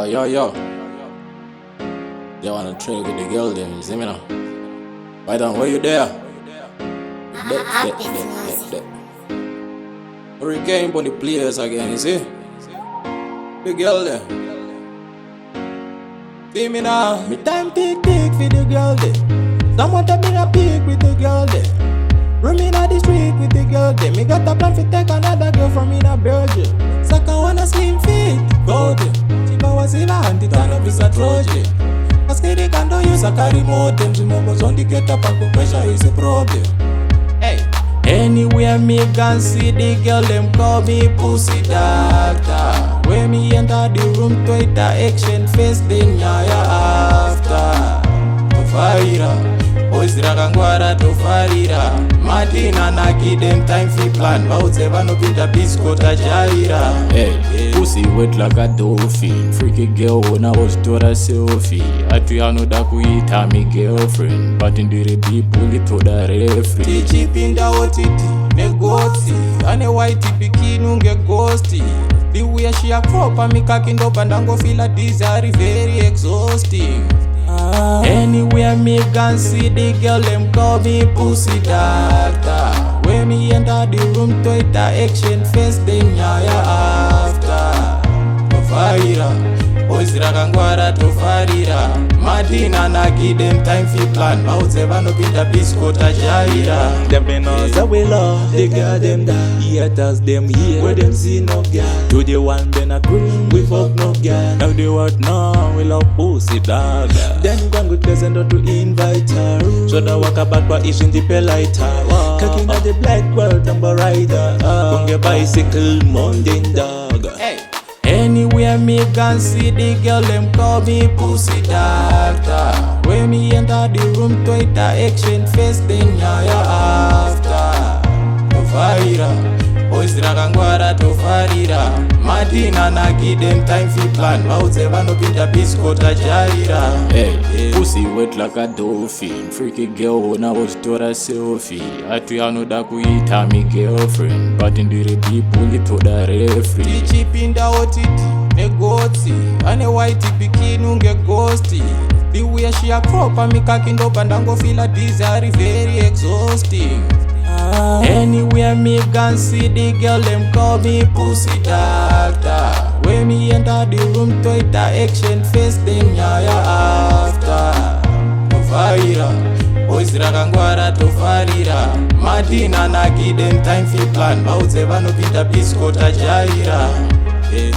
Yo. They wanna trade with the girl them, you see me now? Why down, where you there? There. Hurricane on the players again, you see? The girl there. See me now? Me time tick for the girl there. Someone tell me a peek with the girl there. Roaming on the street with the girl there. Me got a plan to take another girl from in a Belgium. Saka wanna slim fit, go there. Chiba silver and the turn up is a Trojan. Ask they can do use a carry more them. The numbers on the get up and pressure is a problem. Hey, anywhere me can see the girl them call me pussy doctor. When me enter the room to it action face then ya after. Tofarira, oizira kangwara tofarira. Martina na give them time fi plan. Bauteva no pinta bisco tajaira. Hey, pussy wet like a dolphin. Freaky girl when I was told a selfie. Atuano da kuita me girlfriend. But in the people it to the referee. Tichi pinda otiti, negoti. Ane white bikini unge ghosty. The way she a crop and me cocking up and go feel a desire very exhausting. Anywhere me can see the girl them call me pussy doctor. When me enter the room to it action face then ya after. Tofarira, oizira kangwara tofarira. Martina na give them time fi plan. Bauteva no pinta bisco tajaira. Them me know say we love the girl them that haters them here where them see no girl. To the one then a cream we fuck no girl. Now the word now we love pussy dog. Then gone with present to invite her. So the walk about what is in the lighter. Cooking at the black world number rider. Kunge bicycle mountain dog. Hey. Anywhere me can see the girl them call me pussy doctor. When me enter the room to it action face then ya after. Tofarira, oizira kangwara tofarira. Martina na give them time fi plan. Bauteva no pinta bisco tajaira. Hey, pussy wet like a dolphin. Freaky girl when I was told a selfie. Atuano da kuita me girlfriend. But in the people it to the referee. Tichi pinda otiti, negoti. Ane white bikini unge ghosty. The way she a crop and me cocking up and go feel a desire very exhausting. Anywhere me can see the girl them call me pussy doctor. When me enter the room to it action face then ya after. Tofarira, oizira kangwara tofarira. Martina na give them time fi plan. Bauteva no pinta bisco tajaira. Hey.